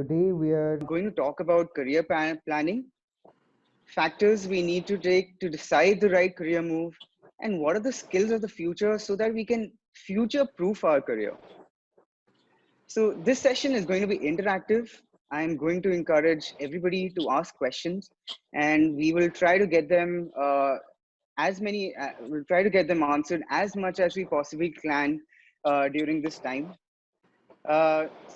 today we are going to talk about career planning, factors we need to take to decide the right career move, and what are the skills of the future so that we can future-proof our career. So this session is going to be interactive. I'm going to encourage everybody to ask questions, and we will try to get them we'll try to get them answered as much as we possibly can during this time.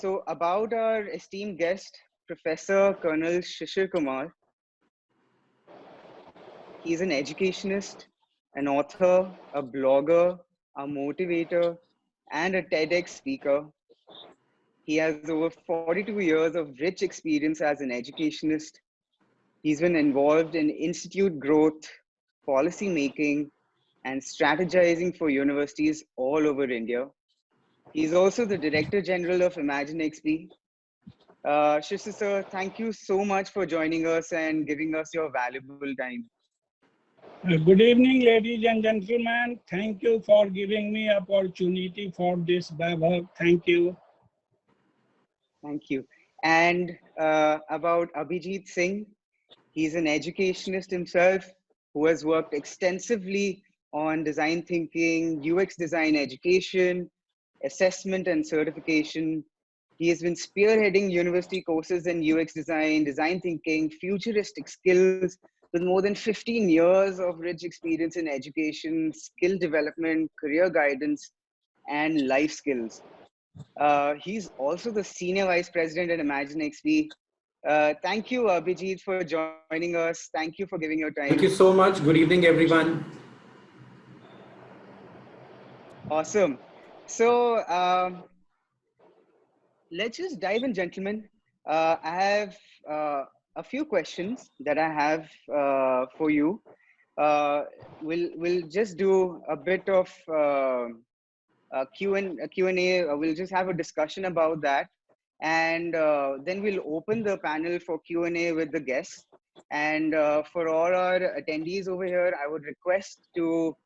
So about our esteemed guest, Professor Colonel Shishir Kumar. He's an educationist, an author, a blogger, a motivator, and a TEDx speaker. He has over 42 years of rich experience as an educationist. He's been involved in institute growth, policy making, and strategizing for universities all over India. He's also the Director General of ImaginXP. Shishir sir, thank you so much for joining us and giving us your valuable time. Good evening, ladies and gentlemen. Thank you for giving me opportunity for this, Vaibhav. Thank you. Thank you. And about Abhayjeet Singh, he's an educationist himself who has worked extensively on design thinking, UX design education, assessment and certification. He has been spearheading university courses in UX design, design thinking, futuristic skills with more than 15 years of rich experience in education, skill development, career guidance, and life skills. He's also the Senior Vice President at ImaginXP. Thank you, Abhayjeet, for joining us. Thank you for giving your time. Thank you so much. Good evening, everyone. Awesome. So let's just dive in, gentlemen. I have a few questions that I have for you. We'll just do a bit of Q&A. We'll just have a discussion about that. And then we'll open the panel for Q&A with the guests. And for all our attendees over here, I would request to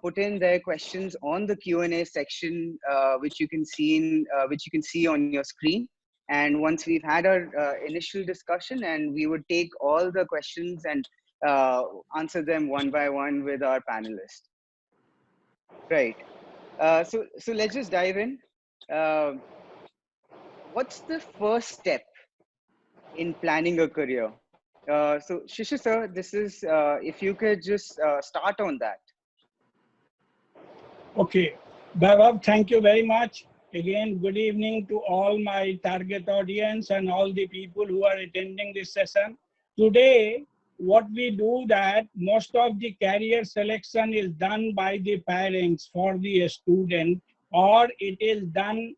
put in their questions on the Q&A section, which you can see on your screen. And once we've had our initial discussion, and we would take all the questions and answer them one by one with our panelists. Right. So let's just dive in. What's the first step in planning a career? So Shishir sir, this is if you could just start on that. Okay, Vaibhav, thank you very much. Again, good evening to all my target audience and all the people who are attending this session. Today, what we do that most of the career selection is done by the parents for the student, or it is done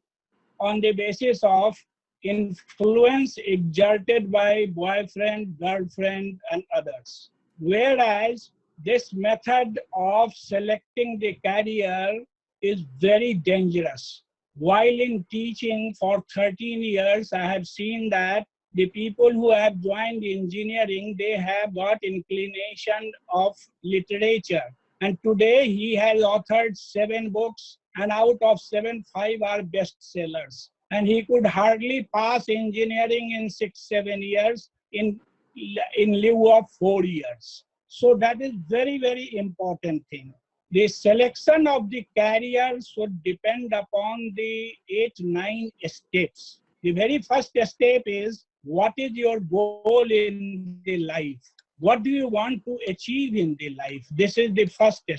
on the basis of influence exerted by boyfriend, girlfriend, and others. Whereas this method of selecting the career is very dangerous. While in teaching for 13 years, I have seen that the people who have joined engineering, they have got inclination of literature. And today he has authored 7 books, and out of 7, 5 are bestsellers. And he could hardly pass engineering in 6-7 years in lieu of 4 years. So that is very, very important thing. The selection of the career should depend upon the 8-9 steps. The very first step is, what is your goal in the life? What do you want to achieve in the life? This is the first step.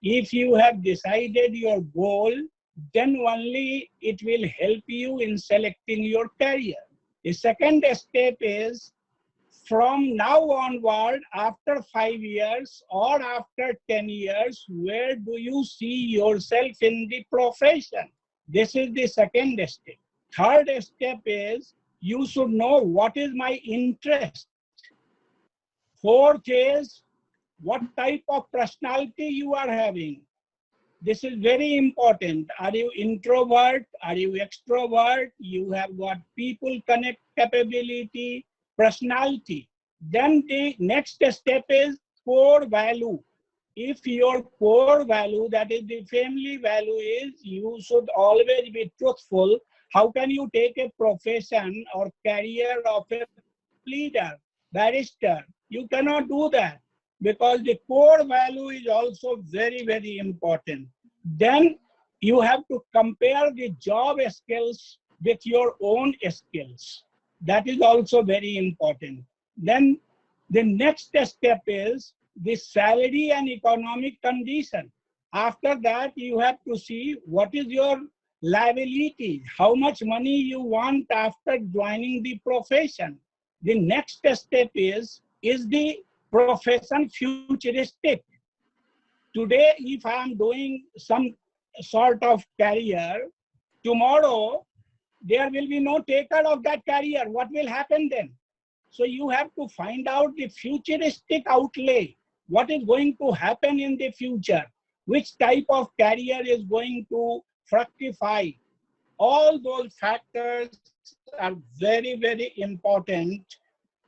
If you have decided your goal, then only it will help you in selecting your career. The second step is, from now onward, after 5 years or after 10 years, where do you see yourself in the profession? This is the second step. Third step is, you should know what is my interest. Fourth is, what type of personality you are having. This is very important. Are you introvert? Are you extrovert? You have got people connect capability, personality. Then the next step is core value. If your core value, that is the family value, is you should always be truthful, How can you take a profession or career of a pleader, barrister? You cannot do that because the core value is also very, very important. Then you have to compare the job skills with your own skills. That is also very important. Then the next step is the salary and economic condition. After that, you have to see what is your liability, how much money you want after joining the profession. The next step is the profession futuristic? Today, if I am doing some sort of career, tomorrow there will be no taker of that career. What will happen then? So you have to find out the futuristic outlay. What is going to happen in the future? Which type of career is going to fructify? All those factors are very, very important.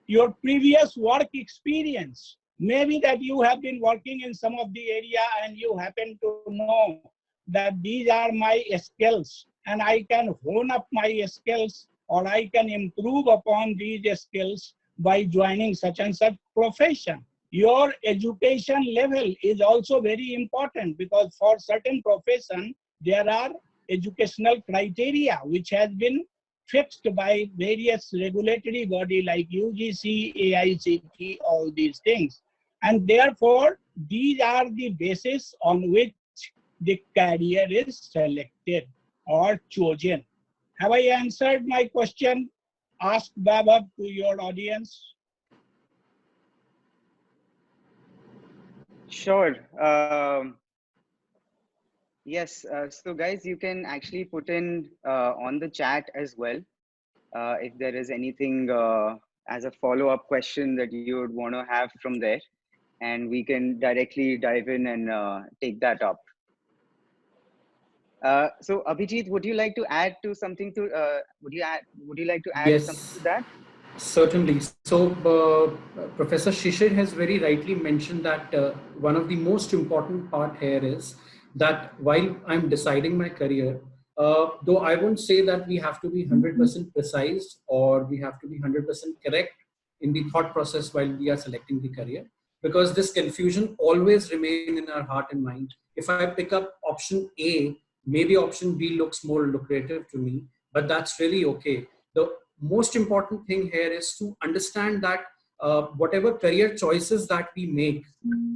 Your previous work experience, maybe that you have been working in some of the area and you happen to know that these are my skills and I can hone up my skills or I can improve upon these skills by joining such and such profession. Your education level is also very important because for certain profession, there are educational criteria which has been fixed by various regulatory body like UGC, AICT, all these things. And therefore, these are the basis on which the career is selected or chosen. Have I answered my question? Ask Baba to your audience. Sure. Yes. So, guys, you can actually put in on the chat as well if there is anything as a follow-up question that you would want to have from there, and we can directly dive in and take that up. So, Abhijit, would you like to add to something? Would you like to add something to Yes, that? certainly. So, Professor Shishir has very rightly mentioned that one of the most important part here is that while I'm deciding my career, though I won't say that we have to be 100% precise or we have to be 100% correct in the thought process while we are selecting the career, because this confusion always remain in our heart and mind. If I pick up option A, maybe option B looks more lucrative to me, but that's really okay. The most important thing here is to understand that whatever career choices that we make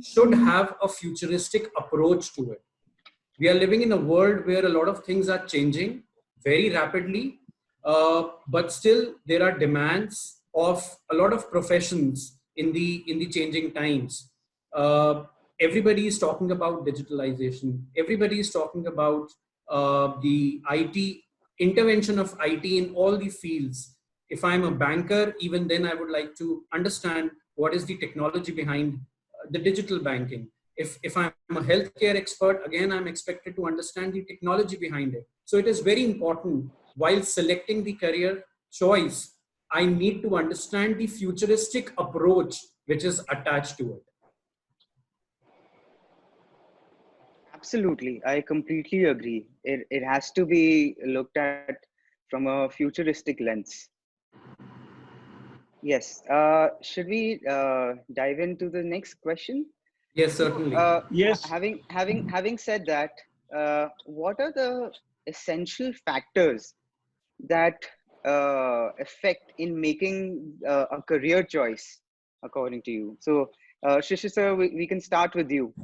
should have a futuristic approach to it. We are living in a world where a lot of things are changing very rapidly, but still there are demands of a lot of professions in the changing times. Uh, Everybody is talking about digitalization. Everybody is talking about the IT intervention of IT in all the fields. If I'm a banker, even then I would like to understand what is the technology behind the digital banking. If I'm a healthcare expert, again, I'm expected to understand the technology behind it. So it is very important while selecting the career choice, I need to understand the futuristic approach which is attached to it. Absolutely, I completely agree. It has to be looked at from a futuristic lens. Yes. Should we dive into the next question? Yes, So, certainly. Yes. having said that, what are the essential factors that affect in making a career choice, according to you? So, Shishir sir, we can start with you.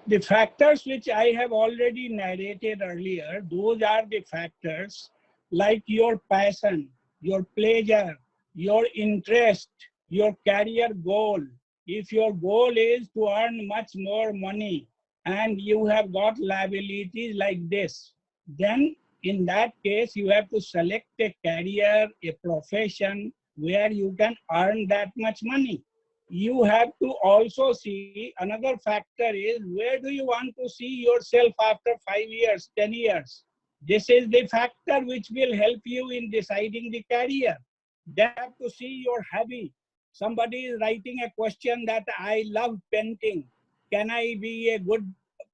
The factors which I have already narrated earlier, those are the factors like your passion, your pleasure, your interest, your career goal. If your goal is to earn much more money and you have got liabilities like this, then in that case, you have to select a career, a profession where you can earn that much money. You have to also see another factor is where do you want to see yourself after 5 years, 10 years. This is the factor which will help you in deciding the career. Then you have to see your hobby. Somebody is writing a question that I love painting. Can I be a good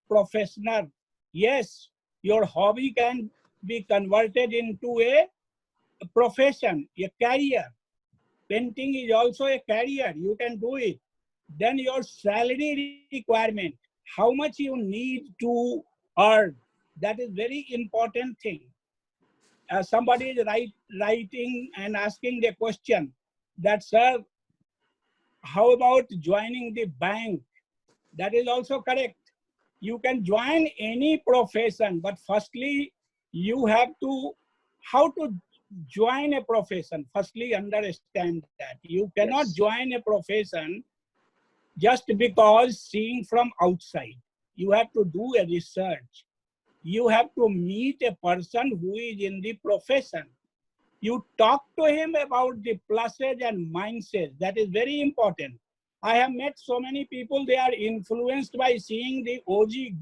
professional? Yes, your hobby can be converted into a profession, a career. Painting is also a career. You can do it. Then your salary requirement, how much you need to earn, that is very important thing. Somebody is writing and asking the question that, sir, how about joining the bank? That is also correct. You can join any profession, but firstly, you have to, how to join a profession, firstly understand that. You cannot Yes. join a profession just because seeing from outside. You have to do a research. You have to meet a person who is in the profession. You talk to him about the pluses and minuses. That is very important. I have met so many people, they are influenced by seeing the OG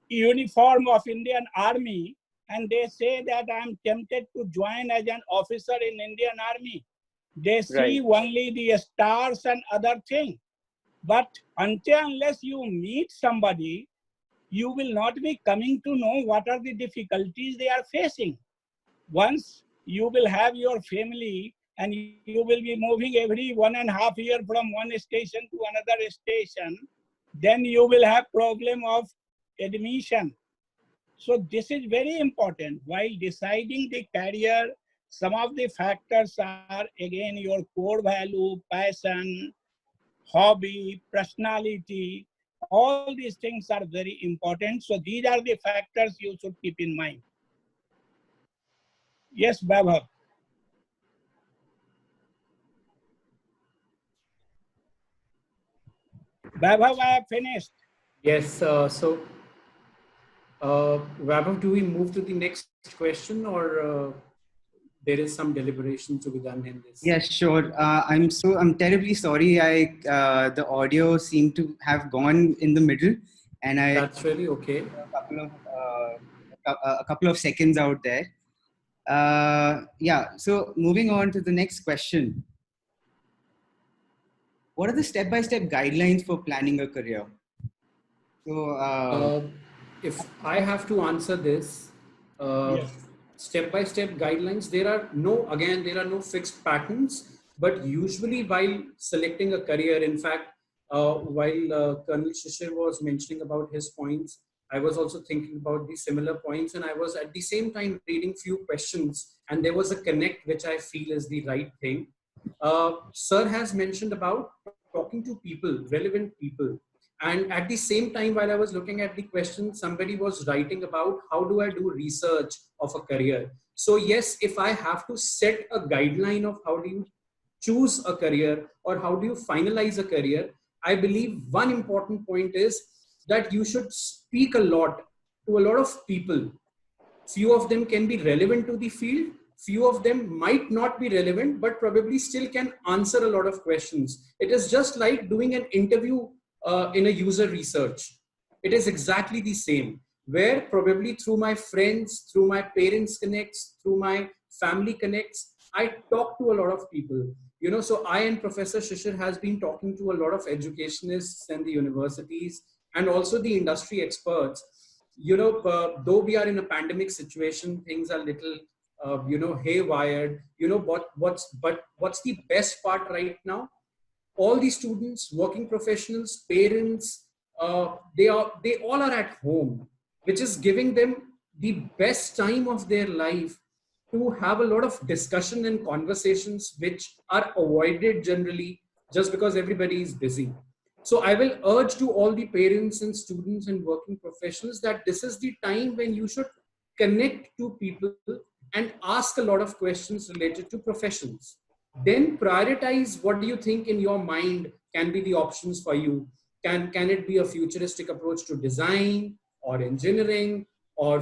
uniform of Indian Army, and they say that I am tempted to join as an officer in Indian Army. They see Right. only the stars and other things. But until unless you meet somebody, you will not be coming to know what are the difficulties they are facing. Once you will have your family and you will be moving every 1.5 years from one station to another station, then you will have problem of admission. So this is very important. While deciding the career, some of the factors are again your core value, passion, hobby, personality. All these things are very important. So these are the factors you should keep in mind. Yes, Baba. Baba, I have finished. Yes. Vaibhav, do we move to the next question, or there is some deliberation to be done in this? Yes, sure. I'm terribly sorry. The audio seemed to have gone in the middle, and I That's really okay. a couple of seconds out there. Yeah. So moving on to the next question. What are the step-by-step guidelines for planning a career? So If I have to answer this, uh, Yes. step-by-step guidelines, there are no fixed patterns, but usually while selecting a career, in fact, while Colonel Shishir was mentioning about his points, I was also thinking about the similar points, and I was at the same time reading few questions, and there was a connect which I feel is the right thing. Sir has mentioned about talking to people, relevant people. And at the same time, while I was looking at the question, somebody was writing about how do I do research of a career. So yes, if I have to set a guideline of how do you choose a career or how do you finalize a career, I believe one important point is that you should speak a lot to a lot of people. Few of them can be relevant to the field, few of them might not be relevant but probably still can answer a lot of questions. It is just like doing an interview in a user research. It is exactly the same, where probably through my friends, through my parents connects, through my family connects, I talk to a lot of people. So I and Professor Shishir has been talking to a lot of educationists and the universities and also the industry experts. Though we are in a pandemic situation, things are little, haywired. What's the best part right now? All the students, working professionals, parents, they all are at home, which is giving them the best time of their life to have a lot of discussion and conversations which are avoided generally just because everybody is busy. So I will urge to all the parents and students and working professionals that this is the time when you should connect to people and ask a lot of questions related to professions. Then prioritize what do you think in your mind can be the options for you. Can it be a futuristic approach to design or engineering or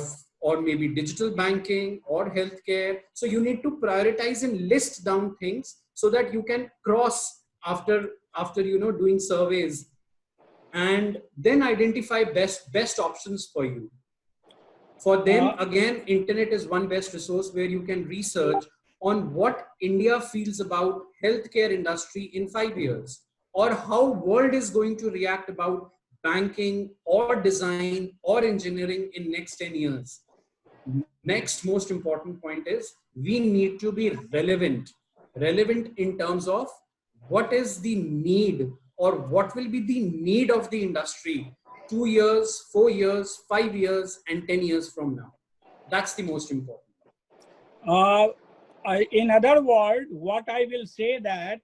maybe digital banking or healthcare? So you need to prioritize and list down things so that you can cross after doing surveys, and then identify best options for you. For them, again, internet is one best resource where you can research on what India feels about healthcare industry in 5 years, or how world is going to react about banking or design or engineering in next 10 years. Next most important point is we need to be relevant. Relevant in terms of what is the need or what will be the need of the industry 2 years, 4 years, 5 years, and 10 years from now. That's the most important. Uh, in other words, what I will say that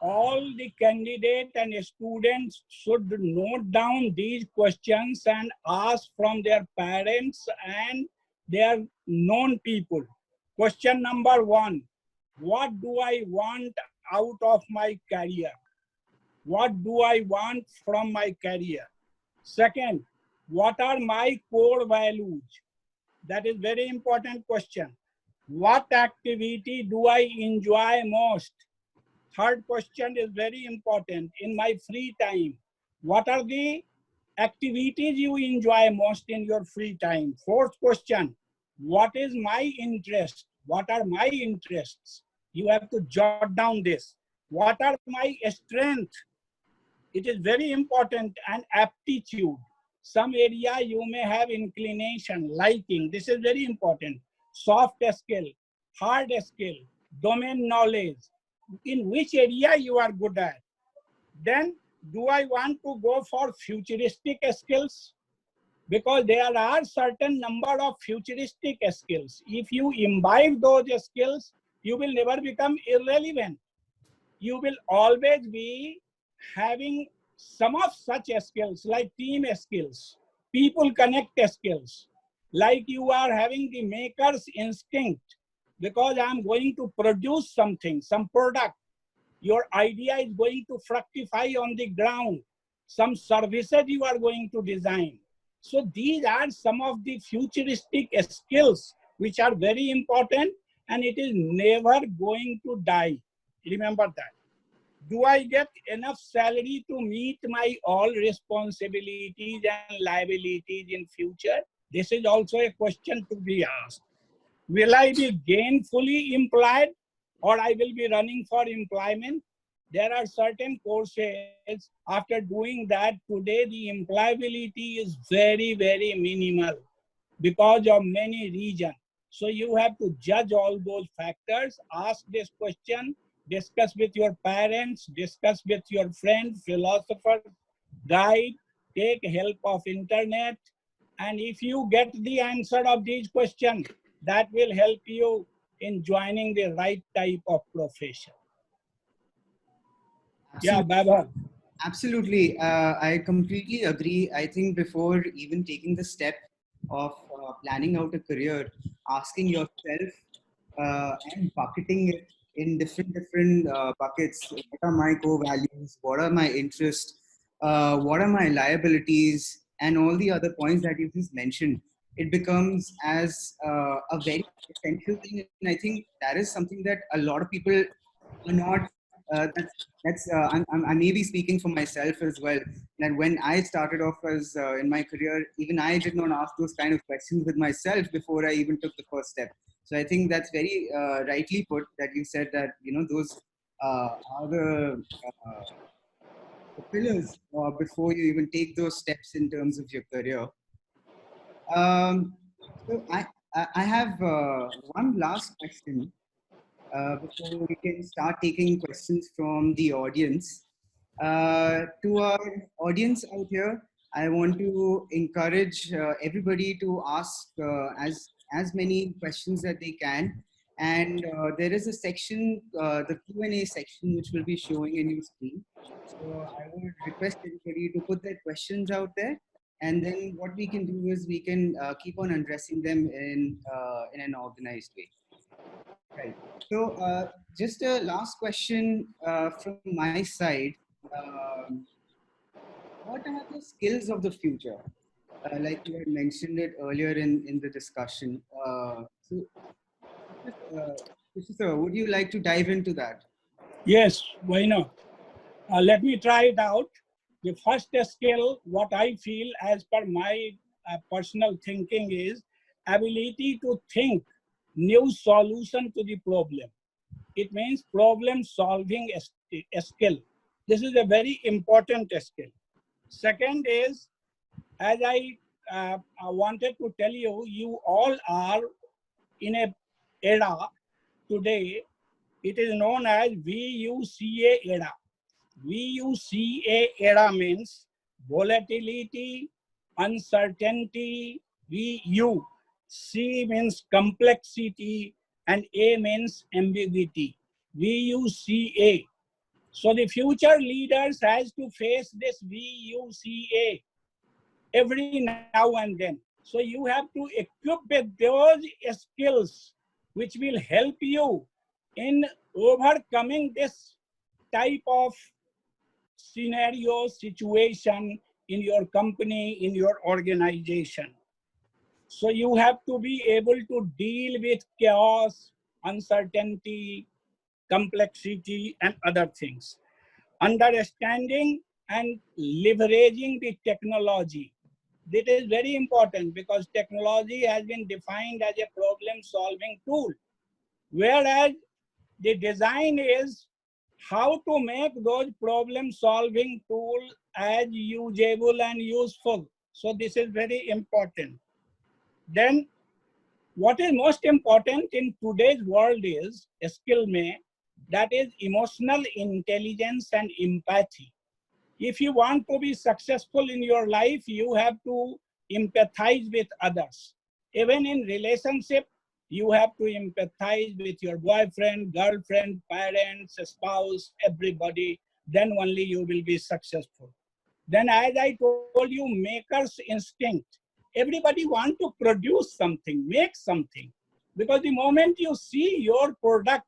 all the candidate and students should note down these questions and ask from their parents and their known people. Question number 1, what do I want out of my career? What do I want from my career? Second, what are my core values? That is very important question. What activity do I enjoy most? Third question is very important. In my free time, what are the activities you enjoy most in your free time? Fourth question, what is my interest? What are my interests? You have to jot down this. What are my strengths? It is very important. And aptitude. Some area you may have inclination, liking. This is very important. Soft skill, hard skill, domain knowledge. In which area you are good at. Then do I want to go for futuristic skills? Because there are certain number of futuristic skills. If you imbibe those skills, you will never become irrelevant. You will always be having some of such skills like team skills, people connect skills, like you are having the maker's instinct because I'm going to produce something, some product. Your idea is going to fructify on the ground. Some services you are going to design. So these are some of the futuristic skills which are very important and it is never going to die. Remember that. Do I get enough salary to meet my all responsibilities and liabilities in future? This is also a question to be asked. Will I be gainfully employed or I will be running for employment? There are certain courses, after doing that, today the employability is very, very minimal because of many reasons. So you have to judge all those factors, ask this question, discuss with your parents, discuss with your friend, philosopher, guide, take help of internet. And if you get the answer of these questions, that will help you in joining the right type of profession. Yeah, Absolutely. Baba. Absolutely. I completely agree. I think before even taking the step of planning out a career, asking yourself and bucketing it in different buckets. What are my core values? What are my interests? What are my liabilities? And all the other points that you just mentioned. It becomes as a very essential thing. And I think that is something that a lot of people are not. I may be speaking for myself as well. That when I started off as in my career, even I did not ask those kind of questions with myself before I even took the first step. So I think that's very rightly put that you said that those are the pillars before you even take those steps in terms of your career. So I have one last question before we can start taking questions from the audience. To our audience out here, I want to encourage everybody to ask as many questions that they can. And there is a section, the Q&A section, which will be showing in your screen. So I would request everybody to put their questions out there. And then what we can do is we can keep on addressing them in an organized way. Right. So, just a last question from my side. Um, what are the skills of the future? Like you had mentioned it earlier in the discussion. Sir, would you like to dive into that? Yes, why not? Let me try it out. The first skill, what I feel as per my personal thinking is ability to think new solution to the problem. It means problem solving skill. This is a very important skill. Second is, as I I wanted to tell you, you all are in a era today. It is known as VUCA era. VUCA era means volatility, uncertainty. VU. C means complexity and A means ambiguity. VUCA. So the future leaders has to face this VUCA every now and then. So you have to equip with those skills which will help you in overcoming this type of scenario, situation in your company, in your organization. So you have to be able to deal with chaos, uncertainty, complexity, and other things. Understanding and leveraging the technology. This is very important because technology has been defined as a problem-solving tool, whereas the design is how to make those problem-solving tools as usable and useful. So this is very important. Then what is most important in today's world is a skill that is emotional intelligence and empathy. If you want to be successful in your life, you have to empathize with others. Even in relationship, you have to empathize with your boyfriend, girlfriend, parents, spouse, everybody. Then only you will be successful. Then as I told you, maker's instinct. Everybody want to produce something, make something. Because the moment you see your product,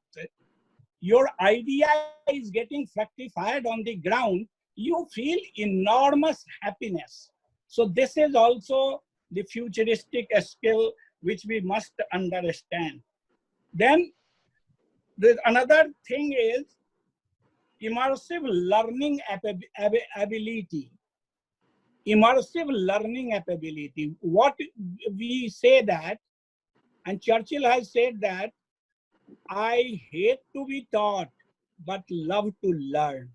your idea is getting fructified on the ground, you feel enormous happiness. So this is also the futuristic skill which we must understand. Then another thing is immersive learning ability. Immersive learning ability. What we say that, and Churchill has said that, I hate to be taught, but love to learn.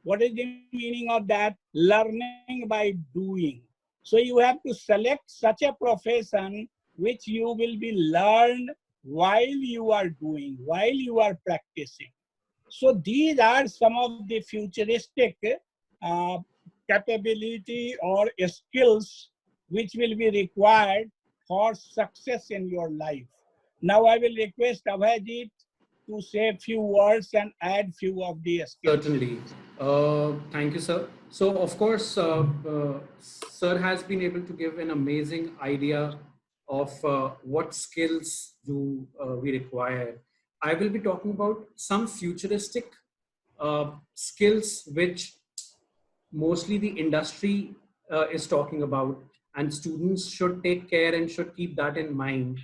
What is the meaning of that? Learning by doing. So you have to select such a profession which you will be learned while you are doing, while you are practicing. So these are some of the futuristic uh, capability or skills which will be required for success in your life. Now I will request Abhayjeet to say a few words and add few of the skills. Certainly. Thank you, sir. So, of course, sir has been able to give an amazing idea of what skills do we require. I will be talking about some futuristic skills which mostly the industry is talking about, and students should take care and should keep that in mind.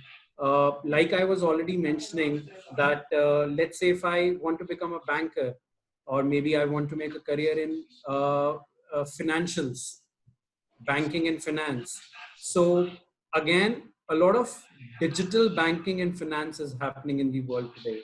Like I was already mentioning that let's say if I want to become a banker, or maybe I want to make a career in financials, banking and finance. So again, a lot of digital banking and finance is happening in the world today.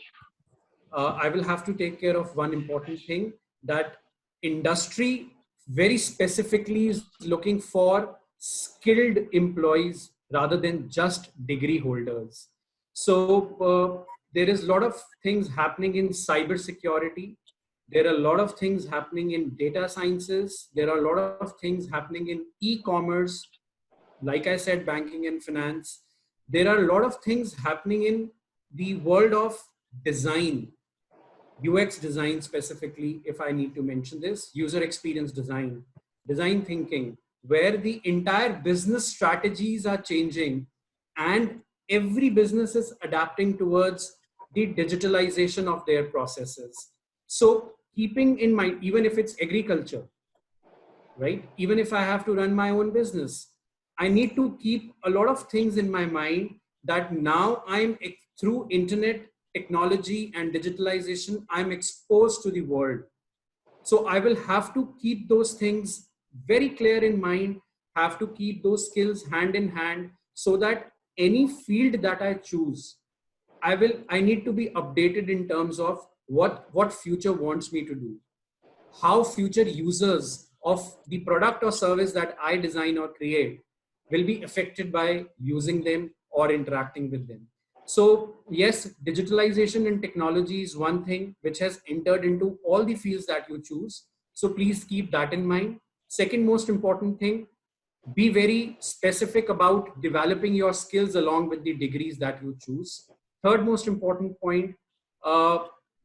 I will have to take care of one important thing, that industry very specifically is looking for skilled employees rather than just degree holders. So there is a lot of things happening in cyber security. There are a lot of things happening in data sciences. There are a lot of things happening in e-commerce, like I said, banking and finance. There are a lot of things happening in the world of design, UX design specifically, if I need to mention this, user experience design, design thinking, where the entire business strategies are changing and every business is adapting towards the digitalization of their processes. So keeping in mind, even if it's agriculture, right? Even if I have to run my own business, I need to keep a lot of things in my mind that now I'm through internet technology and digitalization, I'm exposed to the world. So I will have to keep those things very clear in mind, have to keep those skills hand in hand so that any field that I choose, I need to be updated in terms of what future wants me to do, how future users of the product or service that I design or create will be affected by using them or interacting with them. So yes, digitalization and technology is one thing which has entered into all the fields that you choose. So please keep that in mind. Second most important thing, be very specific about developing your skills along with the degrees that you choose. Third most important point, uh,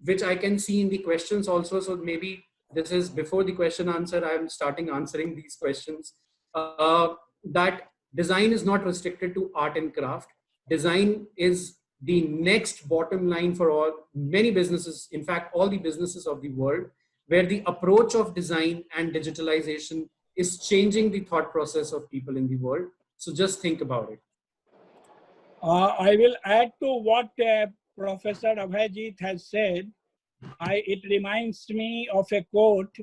which I can see in the questions also, so maybe this is before the question answer, I'm starting answering these questions, that design is not restricted to art and craft. Design is the next bottom line for all many businesses, in fact all the businesses of the world, where the approach of design and digitalization is changing the thought process of people in the world. So just think about it. I will add to what Professor Abhayjeet has said. It reminds me of a quote.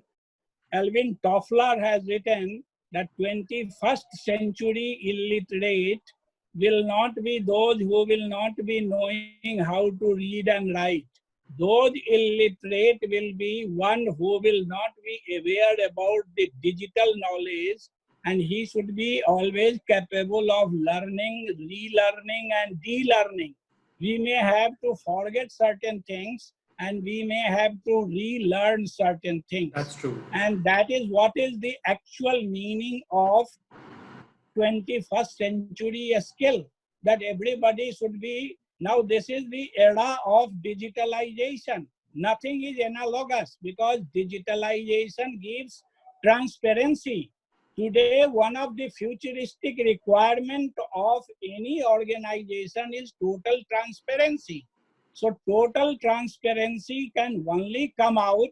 Alvin Toffler has written that 21st century illiterate will not be those who will not be knowing how to read and write. Those illiterate will be one who will not be aware about the digital knowledge, and he should be always capable of learning, relearning, and de-learning. We may have to forget certain things, and we may have to relearn certain things. That's true. And that is what is the actual meaning of 21st century skill, that everybody should be. Now this is the era of digitalization. Nothing is analogous because digitalization gives transparency. Today, one of the futuristic requirement of any organization is total transparency. So total transparency can only come out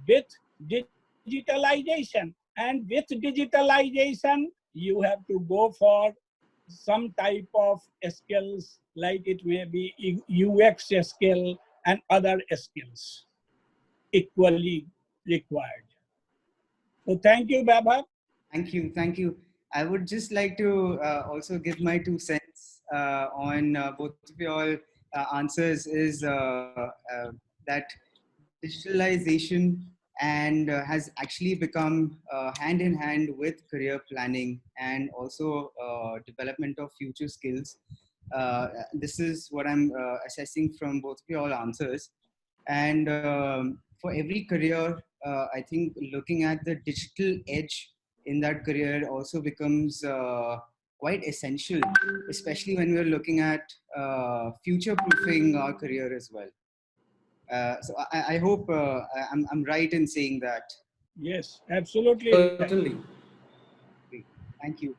with digitalization. And with digitalization, you have to go for some type of skills, like it may be UX skill and other skills equally required. So thank you, Baba. Thank you. Thank you. I would just like to also give my 2 cents on both of your answers is that digitalization and has actually become hand in hand with career planning and also development of future skills. This is what I'm assessing from both of your answers. And for every career, I think looking at the digital edge in that career also becomes quite essential, especially when we're looking at future proofing our career as well. So I hope I'm right in saying that. Yes, absolutely right. Certainly. Thank you.